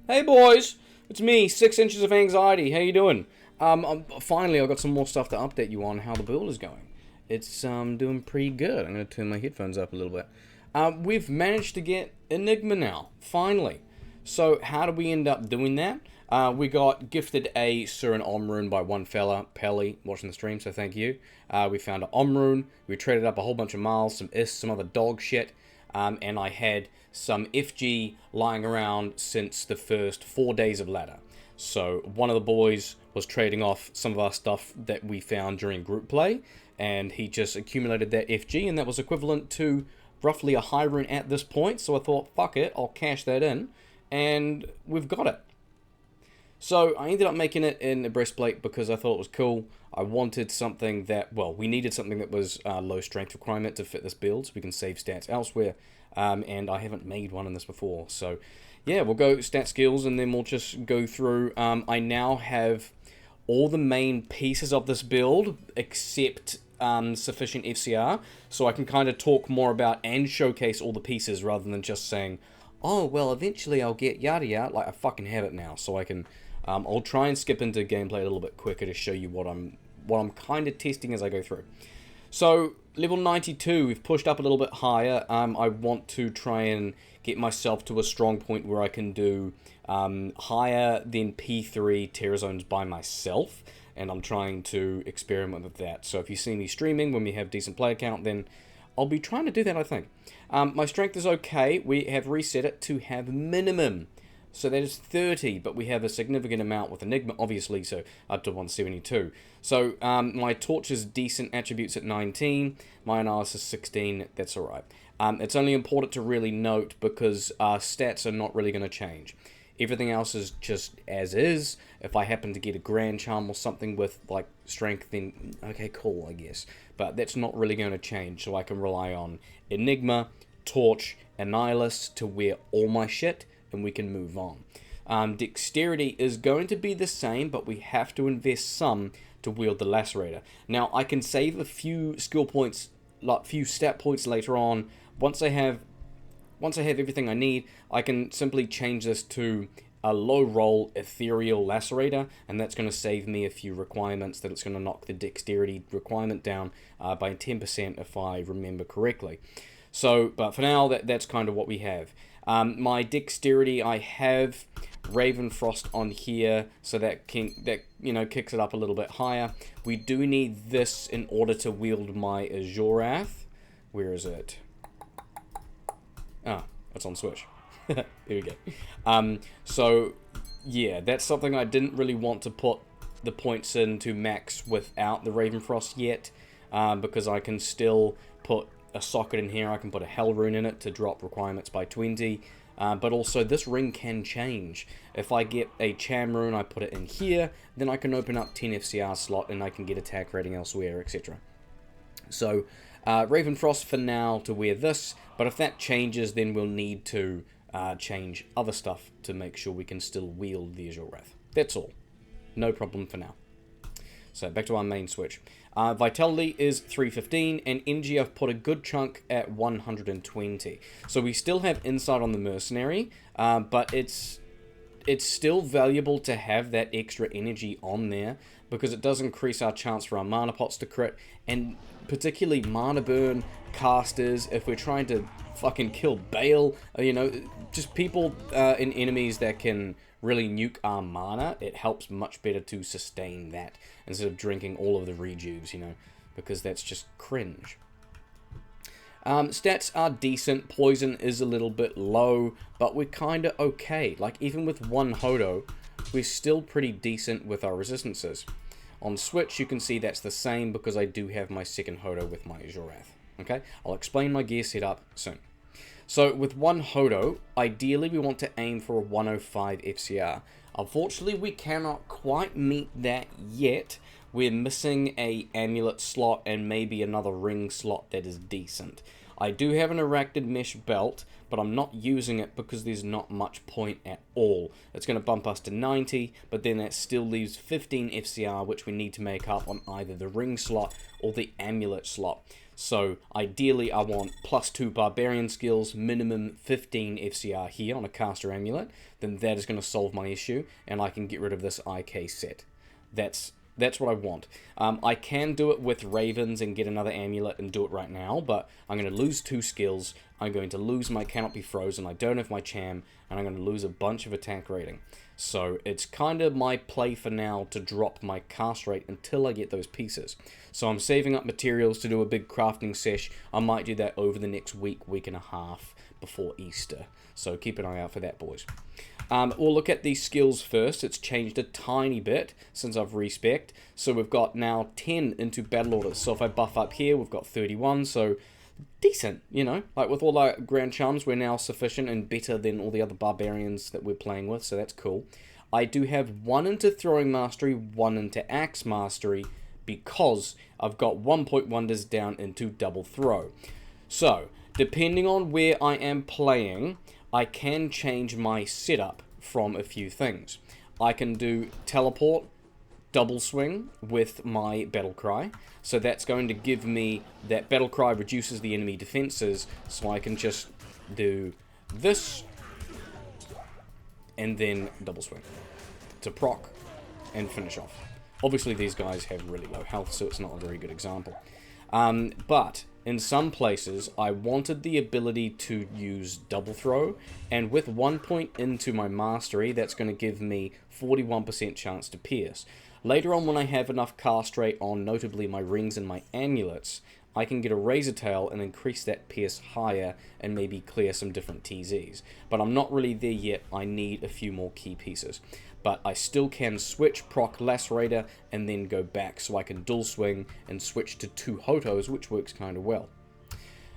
Hey boys, it's me, 6 inches of anxiety. How you doing? Finally, I've got some more stuff to update you on how the build is going. It's doing pretty good. I'm going to turn my headphones up a little bit. We've managed to get Enigma now, finally. So how did we end up doing that? We got gifted a Sur and Om rune by one fella, Pelly, watching the stream, so thank you. We found an Om rune, we traded up a whole bunch of miles, some Is, some other dog shit, and I had some FG lying around since the first 4 days of ladder. So one of the boys was trading off some of our stuff that we found during group play, and he just accumulated that FG, and that was equivalent to roughly a high rune at this point, so I thought, fuck it, I'll cash that in, and we've got it. So I ended up making it in a breastplate because I thought it was cool. I wanted something that, well, we needed something that was low strength requirement to fit this build so we can save stats elsewhere. And I haven't made one in this before. So yeah, we'll go stat skills and then we'll just go through. I now have all the main pieces of this build except sufficient FCR. So I can kind of talk more about and showcase all the pieces rather than just saying, oh, well, eventually I'll get yada yada. Like, I fucking have it now, so I can... I'll try and skip into gameplay a little bit quicker to show you what I'm kind of testing as I go through. So, level 92, we've pushed up a little bit higher. I want to try and get myself to a strong point where I can do higher than P3 Terror Zones by myself, and I'm trying to experiment with that. So if you see me streaming when we have decent player count, then I'll be trying to do that, I think. My strength is okay. We have reset it to have minimum. So that is 30, but we have a significant amount with Enigma, obviously, so up to 172. So my torch is decent attributes at 19, my analysis 16, that's alright. It's only important to really note because stats are not really going to change. Everything else is just as is. If I happen to get a Grand Charm or something with like strength, then okay, cool, I guess. But that's not really going to change, so I can rely on Enigma, Torch, Annihilus to wear all my shit, and we can move on. Dexterity is going to be the same, but we have to invest some to wield the Lacerator. Now, I can save a few skill points, like few stat points later on. Once I have everything I need, I can simply change this to a low roll ethereal lacerator, and that's going to save me a few requirements. That it's going to knock the dexterity requirement down by 10% if I remember correctly. So, but for now, that's kind of what we have. My dexterity, I have Ravenfrost on here, so that kicks it up a little bit higher. We do need this in order to wield my Azorath. Where is it? Ah, it's on Switch. There we go. So, yeah, that's something I didn't really want to put the points in to max without the Ravenfrost yet, because I can still put a socket in here. I can put a Hell Rune in it to drop requirements by 20. But also, this ring can change. If I get a Cham Rune, I put it in here, then I can open up 10 FCR slot and I can get attack rating elsewhere, etc. So, Ravenfrost for now to wear this, but if that changes, then we'll need to change other stuff to make sure we can still wield the Azorath. That's all. No problem for now. So, back to our main switch. Vitality is 315, and energy I've put a good chunk at 120. So we still have insight on the Mercenary, but it's still valuable to have that extra energy on there, because it does increase our chance for our mana pots to crit, and particularly mana burn casters, if we're trying to fucking kill Bale, just people and enemies that can really nuke our mana, it helps much better to sustain that instead of drinking all of the rejuves, because that's just cringe. Stats are decent. Poison is a little bit low, but we're kind of okay. Like, even with one hoto, we're still pretty decent with our resistances. On Switch, you can see that's the same because I do have my second hoto with my Azorath. Okay, I'll explain my gear setup soon. So with one hoto, ideally we want to aim for a 105 FCR. Unfortunately, we cannot quite meet that yet. We're missing a amulet slot and maybe another ring slot that is decent. I do have an Arachnid Mesh belt, but I'm not using it because there's not much point at all. It's going to bump us to 90, but then that still leaves 15 FCR, which we need to make up on either the ring slot or the amulet slot. So ideally I want +2 barbarian skills, minimum 15 FCR here on a caster amulet. Then that is going to solve my issue, and I can get rid of this IK set. That's what I want. I can do it with ravens and get another amulet and do it right now, but I'm going to lose 2 skills. I'm going to lose my cannot be frozen. I don't have my cham, and I'm going to lose a bunch of attack rating. So it's kind of my play for now to drop my cast rate until I get those pieces. So I'm saving up materials to do a big crafting sesh. I might do that over the next week and a half before Easter. So keep an eye out for that, boys. We'll look at these skills first. It's changed a tiny bit since I've respec'd. So we've got now 10 into battle orders. So if I buff up here, we've got 31. So decent, you know. Like with all our grand charms, we're now sufficient and better than all the other barbarians that we're playing with. So that's cool. I do have 1 into throwing mastery, 1 into axe mastery, because I've got 1 point wonders down into double throw. So depending on where I am playing, I can change my setup from a few things. I can do teleport, double swing with my battle cry. So that's going to give me that battle cry reduces the enemy defenses, so I can just do this and then double swing to proc and finish off. Obviously these guys have really low health, so it's not a very good example. But in some places, I wanted the ability to use double throw, and with 1 point into my mastery, that's going to give me 41% chance to pierce. Later on, when I have enough cast rate on notably my rings and my amulets, I can get a razor tail and increase that pierce higher and maybe clear some different TZs. But I'm not really there yet. I need a few more key pieces. But I still can switch proc Lacerator and then go back, so I can dual swing and switch to 2 hotos, which works kind of well.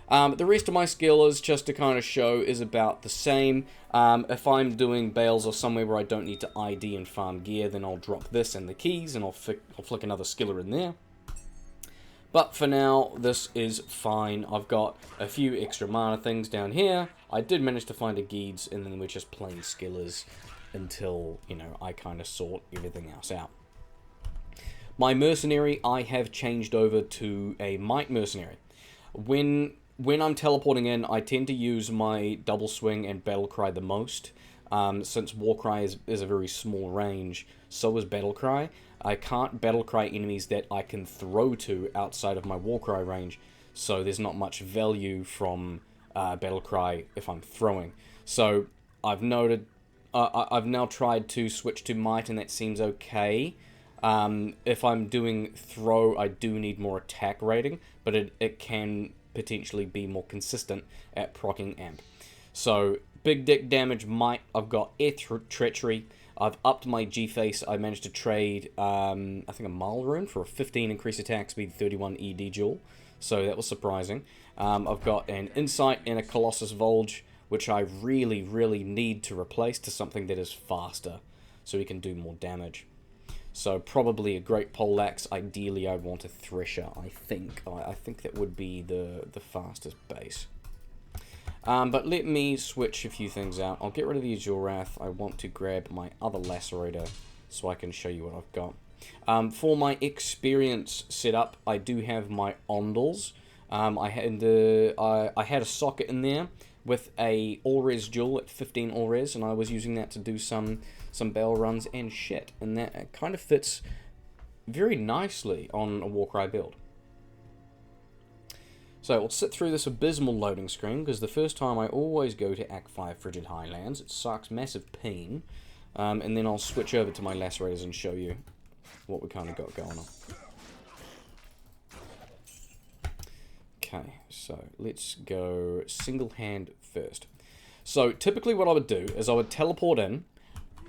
The rest of my skill is just to kind of show is about the same. If I'm doing bales or somewhere where I don't need to ID and farm gear, then I'll drop this and the keys and I'll flick another skiller in there. But for now, this is fine. I've got a few extra mana things down here. I did manage to find a Geeds, and then we're just plain skillers until, you know, I kind of sort everything else out. My Mercenary, I have changed over to a Might Mercenary. When I'm teleporting in, I tend to use my double swing and battle cry the most. Since WARCRY is a very small range, so is battle cry. I can't battle cry enemies that I can throw to outside of my WARCRY range, so there's not much value from battle cry if I'm throwing. So I've noted, I've now tried to switch to might, and that seems okay. If I'm doing throw, I do need more attack rating, but it can potentially be more consistent at proccing amp. So big dick damage might, I've got air treachery. I've upped my G-Face. I managed to trade, I think a Mile Rune for a 15 increased attack speed, 31 ED duel. So that was surprising. I've got an Insight and a Colossus Volge, which I really, really need to replace to something that is faster, so we can do more damage. So probably a Great Poleaxe. Ideally, I want a Thresher, I think. I think that would be the fastest base. But let me switch a few things out. I'll get rid of the Azure Wrath. I want to grab my other Lacerator so I can show you what I've got. For my experience setup, I do have my Ondals. I had a socket in there with a all-res duel at 15 all-res, and I was using that to do some bale runs and shit. And that kind of fits very nicely on a WARCRY build. So we'll sit through this abysmal loading screen, because the first time I always go to Act 5 Frigid Highlands. It sucks massive pain. And then I'll switch over to my Lacerators and show you what we kind of got going on. Okay, so let's go single hand first. So typically what I would do is I would teleport in,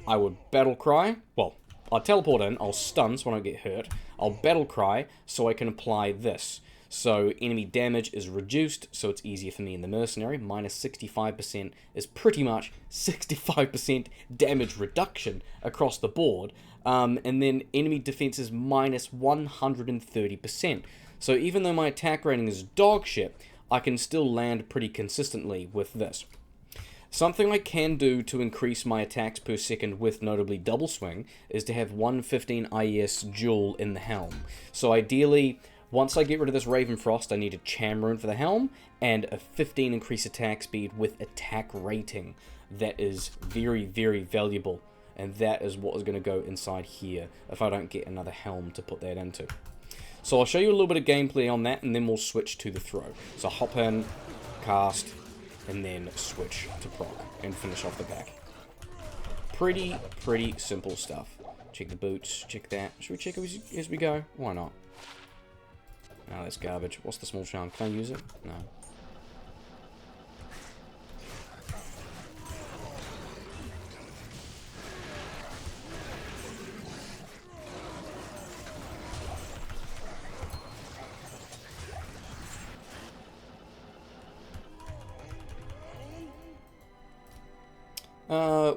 I would battle cry, well, I'll teleport in, I'll stun so I don't get hurt, I'll battle cry so I can apply this. So enemy damage is reduced, so it's easier for me in the Mercenary. Minus 65% is pretty much 65% damage reduction across the board. And then enemy defense is minus 130%. So even though my attack rating is dog shit, I can still land pretty consistently with this. Something I can do to increase my attacks per second with notably double swing is to have 115 IES duel in the helm. So ideally, Once I get rid of this Raven Frost, I need a Cham Rune for the helm, and a 15 increase attack speed with attack rating. That is very, very valuable, and that is what is going to go inside here if I don't get another helm to put that into. So I'll show you a little bit of gameplay on that, and then we'll switch to the throw. So hop in, cast, and then switch to proc, and finish off the back. Pretty simple stuff. Check the boots, check that. Should we check it as we go? Why not? No, that's garbage. What's the small charm? Can I use it? No.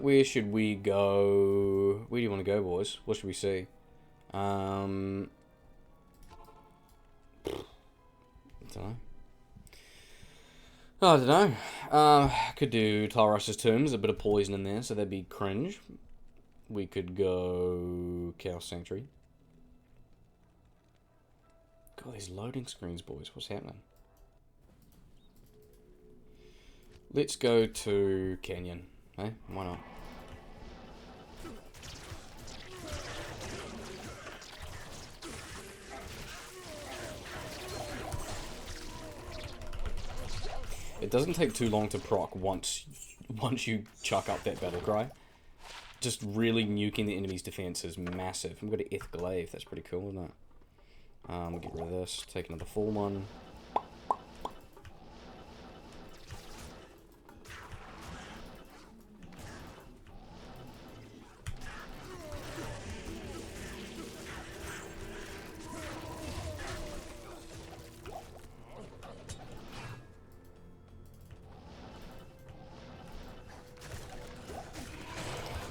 Where should we go? Where do you want to go, boys? What should we see? I don't know. Could do Tylrush's Tombs, a bit of poison in there, so that'd be cringe. We could go Chaos Sanctuary. God, these loading screens, boys. What's happening? Let's go to Canyon. Hey, why not? It doesn't take too long to proc once you chuck up that battle cry. Just really nuking the enemy's defense is massive. I'm going to Ethglaive, that's pretty cool, isn't it? We'll get rid of this, take another full one.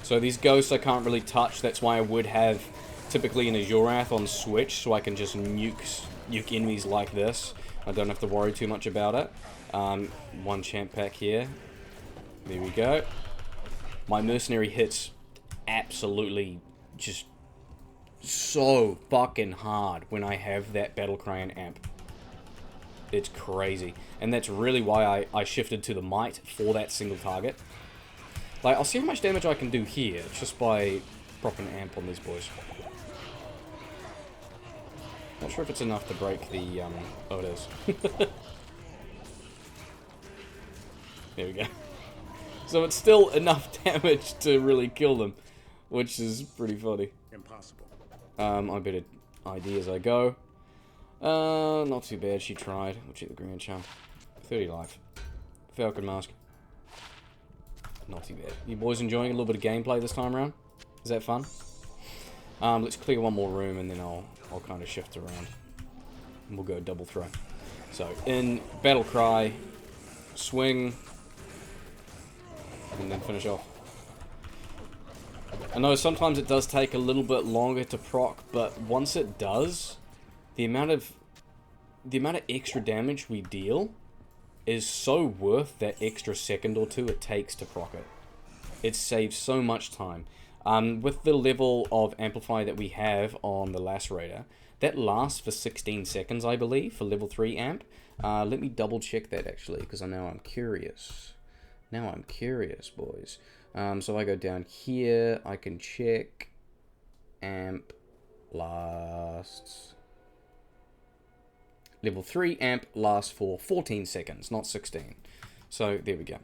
So these ghosts I can't really touch, that's why I would have typically an Azurath on switch, so I can just nuke enemies like this. I don't have to worry too much about it. One champ pack here. There we go. My Mercenary hits absolutely just so fucking hard when I have that Battle Cry amp. It's crazy. And that's really why I shifted to the Might for that single target. Like, I'll see how much damage I can do here, just by propping an amp on these boys. Not sure if it's enough to break the, oh, it is. There we go. So it's still enough damage to really kill them, which is pretty funny. Impossible. I better ID as I go. Not too bad, she tried. We'll check the green champ. 30 life. Falcon Mask. Not too bad. You boys enjoying a little bit of gameplay this time around? Is that fun? Let's clear one more room and then I'll kind of shift around. And we'll go double throw. So, in Battle Cry, swing, and then finish off. I know sometimes it does take a little bit longer to proc, but once it does, the amount of extra damage we deal is so worth that extra second or two it takes to proc it. It saves so much time. With the level of Amplify that we have on the Lacerator, that lasts for 16 seconds, I believe, for level 3 amp. Let me double check that, actually, because I know I'm curious. Now I'm curious, boys. So I go down here, I can check amp lasts. Level 3 amp lasts for 14 seconds, not 16. So, there we go.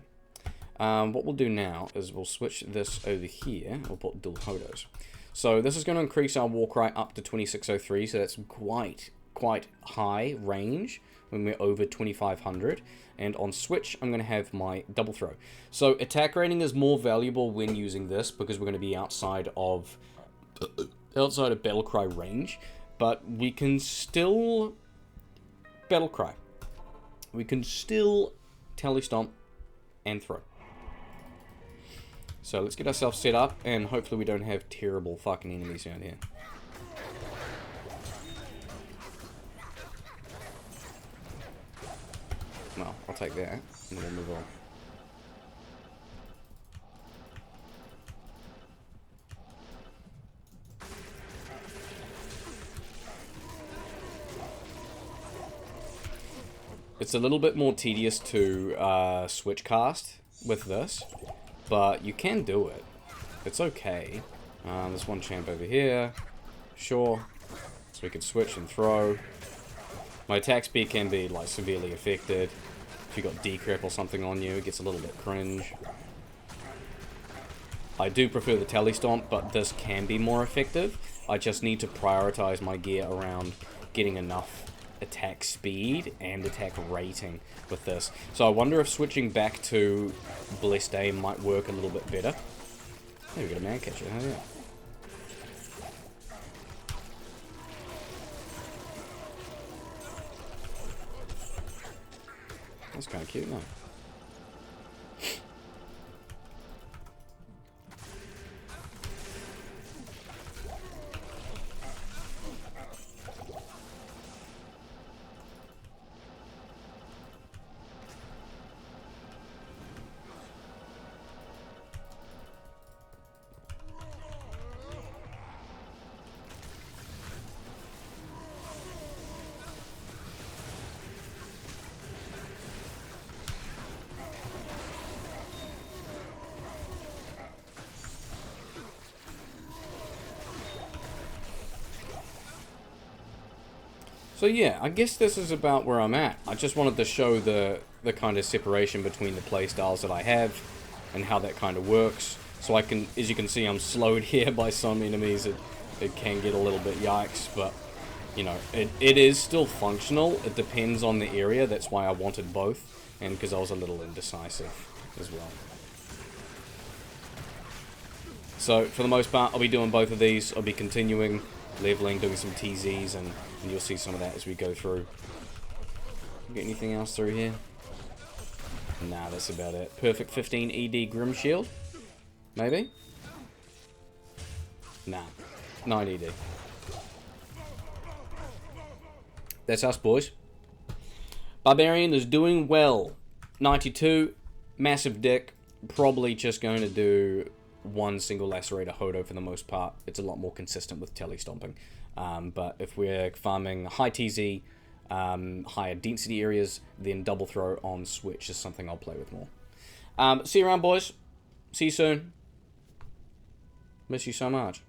What we'll do now is we'll switch this over here. We'll put dual hotos. So, this is going to increase our WARCRY up to 2603, so that's quite high range when we're over 2500. And on switch, I'm going to have my double throw. So, attack rating is more valuable when using this because we're going to be outside of Battle Cry range. But we can still Battle Cry. We can still Tally Stomp and throw. So let's get ourselves set up and hopefully we don't have terrible fucking enemies around here. Well, I'll take that and we'll move on. It's a little bit more tedious to switch cast with this, but you can do it. It's okay. There's one champ over here. Sure. So we could switch and throw. My attack speed can be like severely affected. If you got decrep or something on you, it gets a little bit cringe. I do prefer the tele stomp, but this can be more effective. I just need to prioritize my gear around getting enough attack speed and attack rating with this. So I wonder if switching back to Blessed Aim might work a little bit better. Hey, we got a man catcher, oh yeah. That's kind of cute, no? So yeah, I guess this is about where I'm at. I just wanted to show the kind of separation between the playstyles that I have and how that kind of works. So I can, as you can see, I'm slowed here by some enemies. It can get a little bit yikes, but you know, it is still functional. It depends on the area. That's why I wanted both, and because I was a little indecisive as well. So for the most part, I'll be doing both of these. I'll be continuing leveling, doing some TZs, and you'll see some of that as we go through. Get anything else through here? Nah, that's about it. Perfect 15 ED Grim Shield? Maybe? Nah, 9 ED. That's us, boys. Barbarian is doing well. 92, massive dick. Probably just going to do one single lacerator hoto for the most part. It's a lot more consistent with tele stomping. But if we're farming high TZ, higher density areas, then double throw on switch is something I'll play with more. See you around, boys. See you soon. Miss you so much.